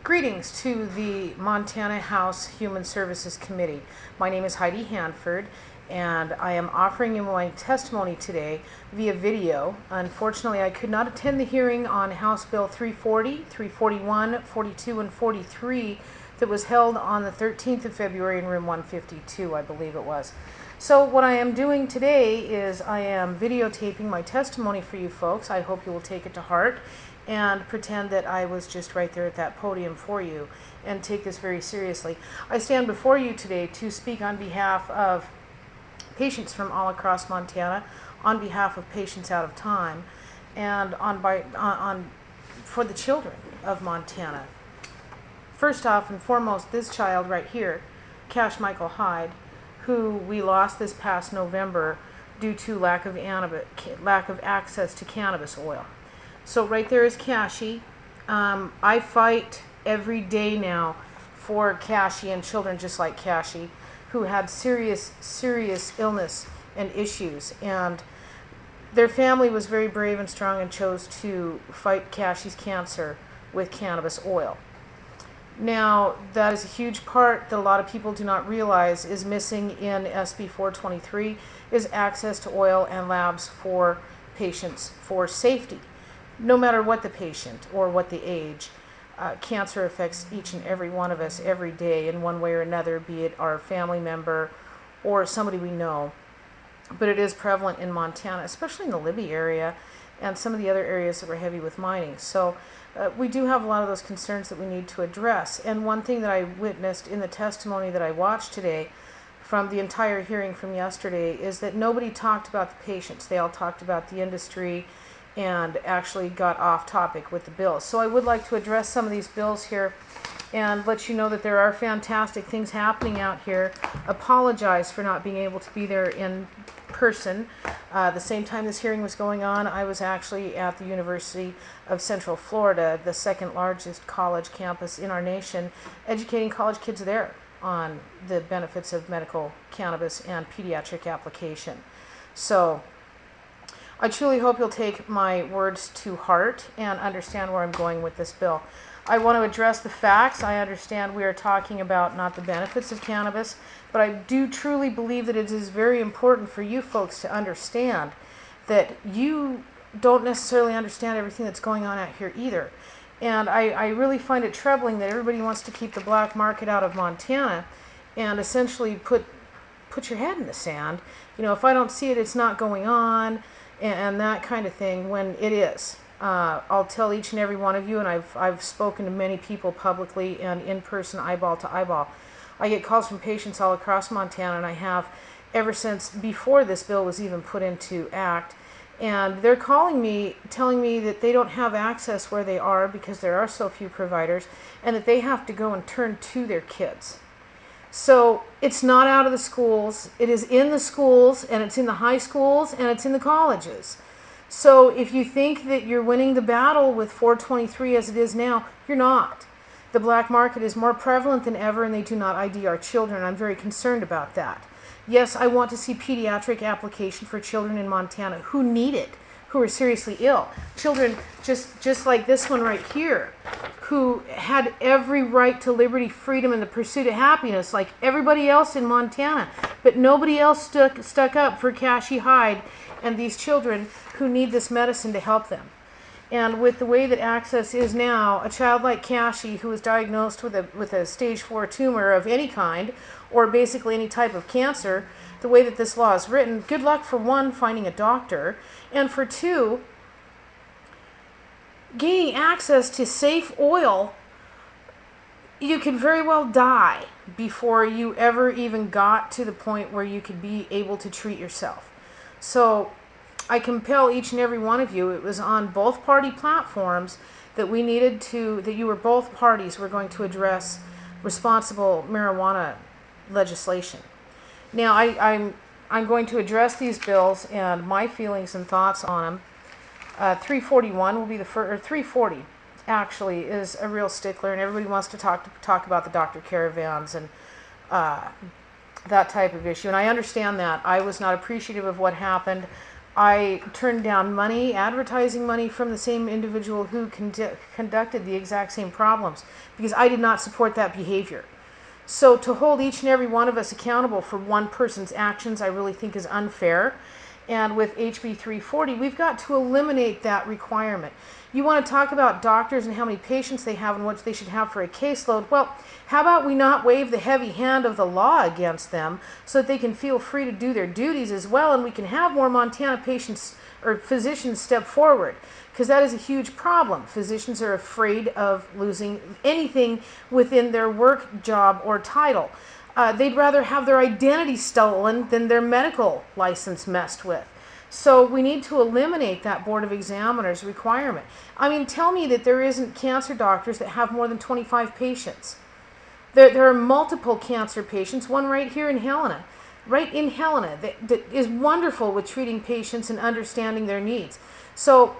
Greetings to the Montana House Human Services Committee. My name is Heidi Hanford, and I am offering you my testimony today via video. Unfortunately, I could not attend the hearing on House Bill 340, 341, 42, and 43 that was held on the 13th of February in room 152, I believe it was. So what I am doing today is I am videotaping my testimony for you folks. I hope you will take it to heart and pretend that I was just right there at that podium for you and take this very seriously. I stand before you today to speak on behalf of patients from all across Montana, on behalf of Patients Out of Time, and for the children of Montana. First off and foremost, this child right here, Cash Michael Hyde, who we lost this past November due to lack of access to cannabis oil. So right there is Cashy. I fight every day now for Cashy and children just like Cashy who had serious illness and issues. And their family was very brave and strong and chose to fight Cashy's cancer with cannabis oil. Now, that is a huge part that a lot of people do not realize is missing in SB 423 is access to oil and labs for patients for safety. No matter what the patient or what the age, cancer affects each and every one of us every day in one way or another, be it our family member or somebody we know. But it is prevalent in Montana, especially in the Libby area and some of the other areas that were heavy with mining. So we do have a lot of those concerns that we need to address. And one thing that I witnessed in the testimony that I watched today from the entire hearing from yesterday is that nobody talked about the patients. They all talked about the industry and actually got off topic with the bills. So I would like to address some of these bills here and let you know that there are fantastic things happening out here. Apologize for not being able to be there in person. The same time this hearing was going on, I was actually at the University of Central Florida, the second largest college campus in our nation, educating college kids there on the benefits of medical cannabis and pediatric application. So I truly hope you'll take my words to heart and understand where I'm going with this bill. I want to address the facts. I understand we are talking about not the benefits of cannabis, but I do truly believe that it is very important for you folks to understand that you don't necessarily understand everything that's going on out here either. And I really find it troubling that everybody wants to keep the black market out of Montana and essentially put your head in the sand. You know, if I don't see it, it's not going on, and that kind of thing, when it is. I'll tell each and every one of you, and I've spoken to many people publicly and in person, eyeball to eyeball. I get calls from patients all across Montana, and I have ever since before this bill was even put into act. And they're calling me, telling me that they don't have access where they are because there are so few providers, and that they have to go and turn to their kids. So it's not out of the schools, it is in the schools, and it's in the high schools, and it's in the colleges. So if you think that you're winning the battle with 423 as it is now, you're not. The black market is more prevalent than ever, and they do not ID our children. I'm very concerned about that. Yes, I want to see pediatric application for children in Montana who need it, who are seriously ill. Children just like this one right here, who had every right to liberty, freedom, and the pursuit of happiness like everybody else in Montana. But nobody else stuck up for Cashy Hyde and these children who need this medicine to help them. And with the way that access is now, a child like Cashy, who was diagnosed with a stage 4 tumor of any kind, or basically any type of cancer, the way that this law is written, good luck for one, finding a doctor, and for two, gaining access to safe oil. You could very well die before you ever even got to the point where you could be able to treat yourself. So I compel each and every one of you, it was on both party platforms that we needed to, that you were both parties were going to address responsible marijuana legislation. Now I'm going to address these bills and my feelings and thoughts on them. 341 will be the first, or 340 actually is a real stickler, and everybody wants to talk about the doctor caravans and that type of issue. And I understand that. I was not appreciative of what happened. I turned down money, advertising money from the same individual who conducted the exact same problems because I did not support that behavior. So to hold each and every one of us accountable for one person's actions, I really think is unfair. And with HB 340, we've got to eliminate that requirement. You want to talk about doctors and how many patients they have and what they should have for a caseload. Well, how about we not wave the heavy hand of the law against them so that they can feel free to do their duties as well, and we can have more Montana patients or physicians step forward, because that is a huge problem. Physicians are afraid of losing anything within their work, job, or title. They'd rather have their identity stolen than their medical license messed with. So we need to eliminate that Board of Examiners requirement. I mean, tell me that there isn't cancer doctors that have more than 25 patients. There are multiple cancer patients, one right here in Helena. Right in Helena, that is wonderful with treating patients and understanding their needs. So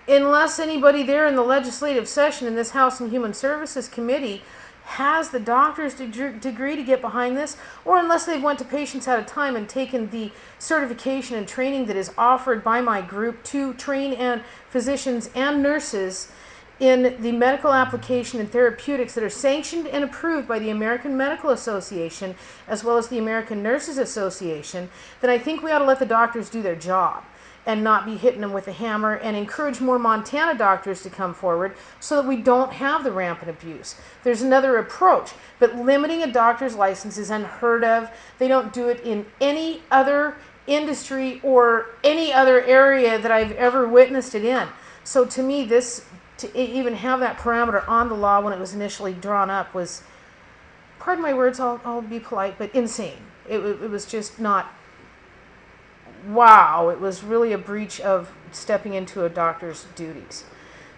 unless anybody there in the legislative session in this House and Human Services Committee has the doctor's degree to get behind this, or unless they've went to Patients at a Time and taken the certification and training that is offered by my group to train and physicians and nurses in the medical application and therapeutics that are sanctioned and approved by the American Medical Association as well as the American Nurses Association, then I think we ought to let the doctors do their job and not be hitting them with a hammer, and encourage more Montana doctors to come forward so that we don't have the rampant abuse. There's another approach, but limiting a doctor's license is unheard of. They don't do it in any other industry or any other area that I've ever witnessed it in. So to me, this, to even have that parameter on the law when it was initially drawn up was, pardon my words, I'll be polite, but insane. It was just not, wow, it was really a breach of stepping into a doctor's duties.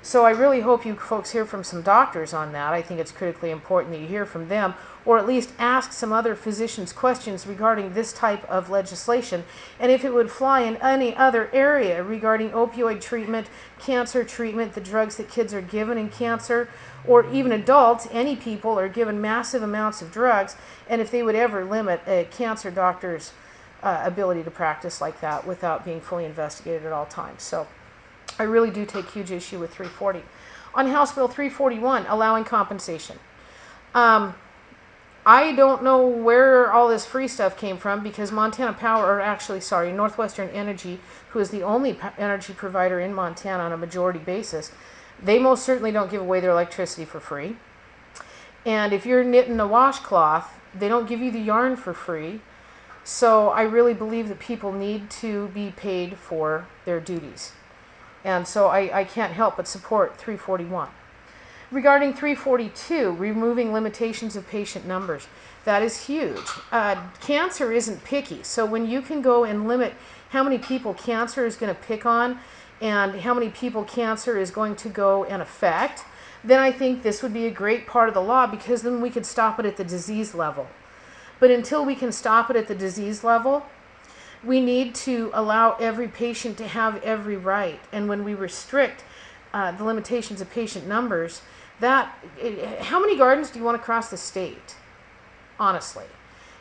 So I really hope you folks hear from some doctors on that. I think it's critically important that you hear from them, or at least ask some other physicians questions regarding this type of legislation, and if it would fly in any other area regarding opioid treatment, cancer treatment, the drugs that kids are given in cancer, or even adults. Any people are given massive amounts of drugs, and if they would ever limit a cancer doctor's ability to practice like that without being fully investigated at all times. So I really do take huge issue with 340. On House Bill 341, allowing compensation. I don't know where all this free stuff came from, because Montana Power, or actually, sorry, Northwestern Energy, who is the only energy provider in Montana on a majority basis, they most certainly don't give away their electricity for free. And if you're knitting a washcloth, they don't give you the yarn for free. So I really believe that people need to be paid for their duties. And so I can't help but support 341. Regarding 342, removing limitations of patient numbers. That is huge. Cancer isn't picky. So when you can go and limit how many people cancer is going to pick on and how many people cancer is going to go and affect, then I think this would be a great part of the law, because then we could stop it at the disease level. But until we can stop it at the disease level, we need to allow every patient to have every right. And when we restrict the limitations of patient numbers, how many gardens do you want across the state? Honestly,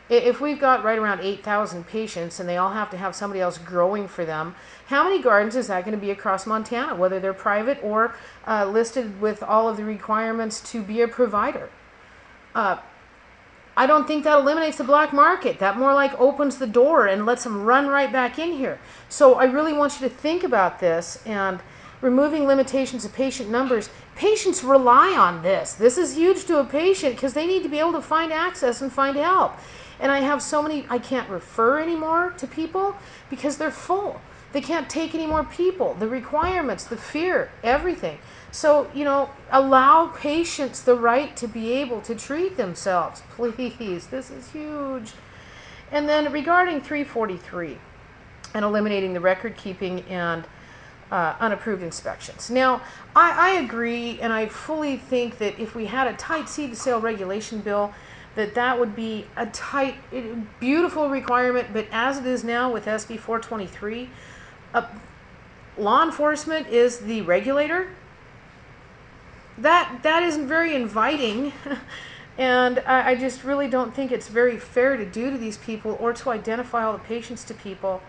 if we've got right around 8,000 patients and they all have to have somebody else growing for them, how many gardens is that going to be across Montana, whether they're private or listed with all of the requirements to be a provider? I don't think that eliminates the black market. That more like opens the door and lets them run right back in here. So I really want you to think about this, and removing limitations of patient numbers. Patients rely on this. This is huge to a patient because they need to be able to find access and find help. And I have so many, I can't refer anymore to people because they're full. They can't take any more people. The requirements, the fear, everything. So, allow patients the right to be able to treat themselves. Please, this is huge. And then regarding 343 and eliminating the record keeping and unapproved inspections. Now, I agree, and I fully think that if we had a tight seed to sale regulation bill, that would be a tight, beautiful requirement. But as it is now with SB 423, law enforcement is the regulator. That isn't very inviting, and I just really don't think it's very fair to do to these people, or to identify all the patients to people.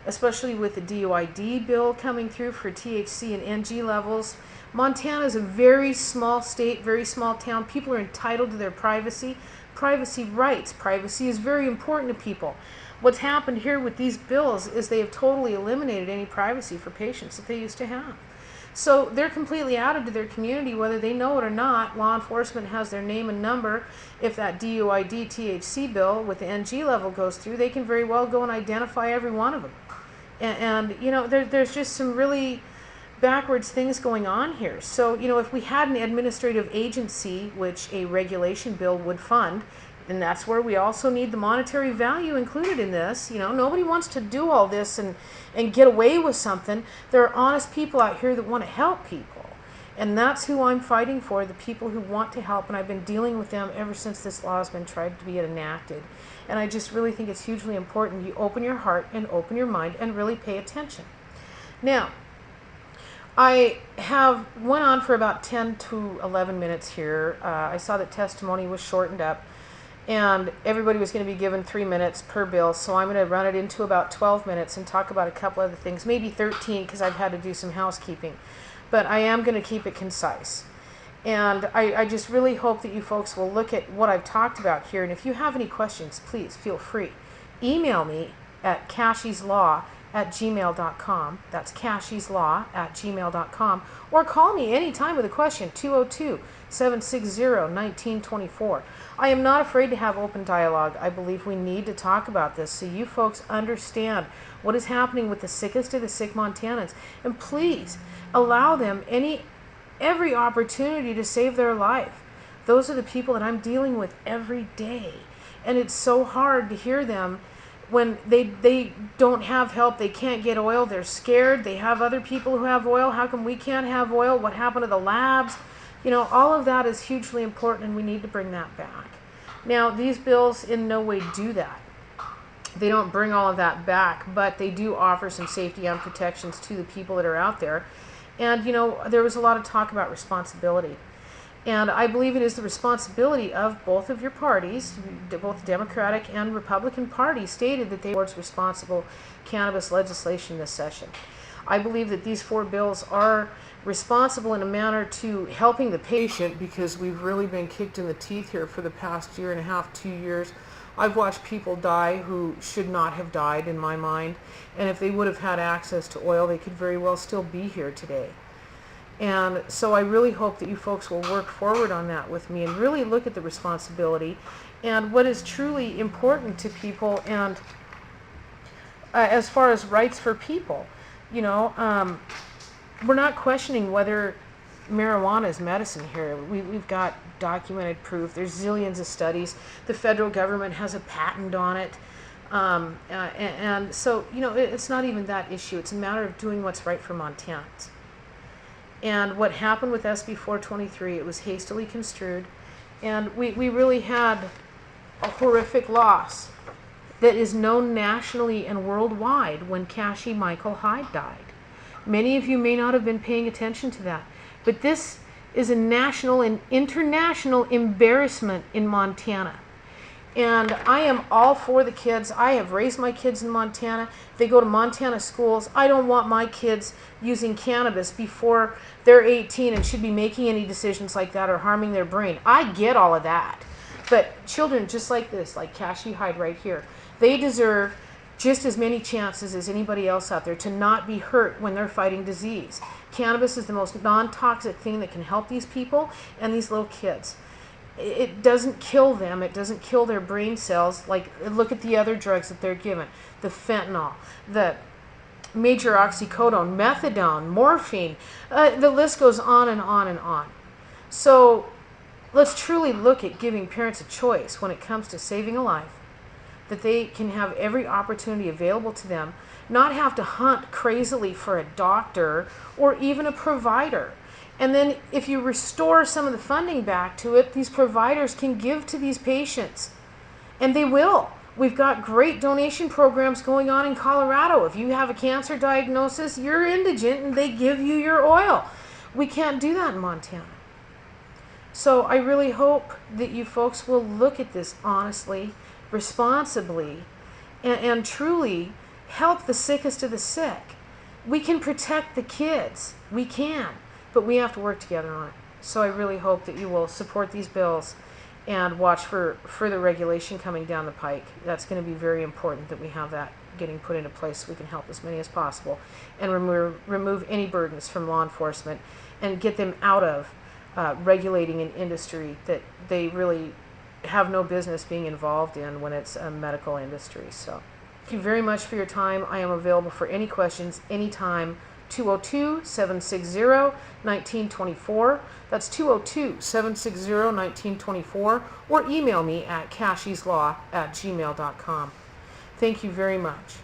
especially with the DOID bill coming through for THC and NG levels. Montana is a very small state, very small town. People are entitled to their privacy, privacy rights. Privacy is very important to people. What's happened here with these bills is they have totally eliminated any privacy for patients that they used to have. So they're completely outed to their community, whether they know it or not. Law enforcement has their name and number. If that DOID THC bill with the NG level goes through, they can very well go and identify every one of them. And you know, there's just some really backwards things going on here. So, you know, if we had an administrative agency, which a regulation bill would fund, and that's where we also need the monetary value included in this. You know, nobody wants to do all this and get away with something. There are honest people out here that want to help people. And that's who I'm fighting for, the people who want to help. And I've been dealing with them ever since this law has been tried to be enacted. And I just really think it's hugely important you open your heart and open your mind and really pay attention. Now, I went on for about 10 to 11 minutes here. I saw that testimony was shortened up, and everybody was going to be given 3 minutes per bill, so I'm going to run it into about 12 minutes and talk about a couple other things, maybe 13 because I've had to do some housekeeping, but I am going to keep it concise. And I just really hope that you folks will look at what I've talked about here, and if you have any questions, please feel free. Email me at cashieslaw@gmail.com. That's cashieslaw@gmail.com. Or call me anytime with a question, 202-760-1924. I am not afraid to have open dialogue. I believe we need to talk about this so you folks understand what is happening with the sickest of the sick Montanans. And please allow them every opportunity to save their life. Those are the people that I'm dealing with every day. And it's so hard to hear them when they don't have help, they can't get oil, they're scared, they have other people who have oil, how come we can't have oil, what happened to the labs? You know, all of that is hugely important and we need to bring that back. Now, these bills in no way do that. They don't bring all of that back, but they do offer some safety and protections to the people that are out there. And, you know, there was a lot of talk about responsibility. And I believe it is the responsibility of both of your parties, both Democratic and Republican parties, stated that they were towards responsible cannabis legislation this session. I believe that these 4 bills are responsible in a manner to helping the patient, because we've really been kicked in the teeth here for the past year and a half, 2 years. I've watched people die who should not have died in my mind. And if they would have had access to oil, they could very well still be here today. And so I really hope that you folks will work forward on that with me and really look at the responsibility and what is truly important to people, and as far as rights for people. You know, we're not questioning whether marijuana is medicine here. We've got documented proof. There's zillions of studies. The federal government has a patent on it. And so, you know, it's not even that issue. It's a matter of doing what's right for Montanans. And what happened with SB 423, it was hastily construed, and we really had a horrific loss that is known nationally and worldwide when Kashie Michael Hyde died. Many of you may not have been paying attention to that, but this is a national and international embarrassment in Montana. And I am all for the kids. I have raised my kids in Montana. They go to Montana schools. I don't want my kids using cannabis before they're 18 and should be making any decisions like that or harming their brain. I get all of that. But children just like this, like Kashie Hyde right here, they deserve just as many chances as anybody else out there to not be hurt when they're fighting disease. Cannabis is the most non-toxic thing that can help these people and these little kids. It doesn't kill them. It doesn't kill their brain cells. Like, look at the other drugs that they're given. The fentanyl, the major oxycodone, methadone, morphine. The list goes on and on and on. So let's truly look at giving parents a choice when it comes to saving a life, that they can have every opportunity available to them, not have to hunt crazily for a doctor or even a provider. And then if you restore some of the funding back to it, these providers can give to these patients. And they will. We've got great donation programs going on in Colorado. If you have a cancer diagnosis, you're indigent and they give you your oil. We can't do that in Montana. So I really hope that you folks will look at this honestly, responsibly, and truly help the sickest of the sick. We can protect the kids. We can, but we have to work together on it. So I really hope that you will support these bills and watch for further regulation coming down the pike. That's going to be very important that we have that getting put into place so we can help as many as possible and remove any burdens from law enforcement and get them out of regulating an industry that they really have no business being involved in when it's a medical industry. So thank you very much for your time. I am available for any questions anytime. 202-760-1924. That's 202-760-1924. Or email me at cashieslaw@gmail.com. Thank you very much.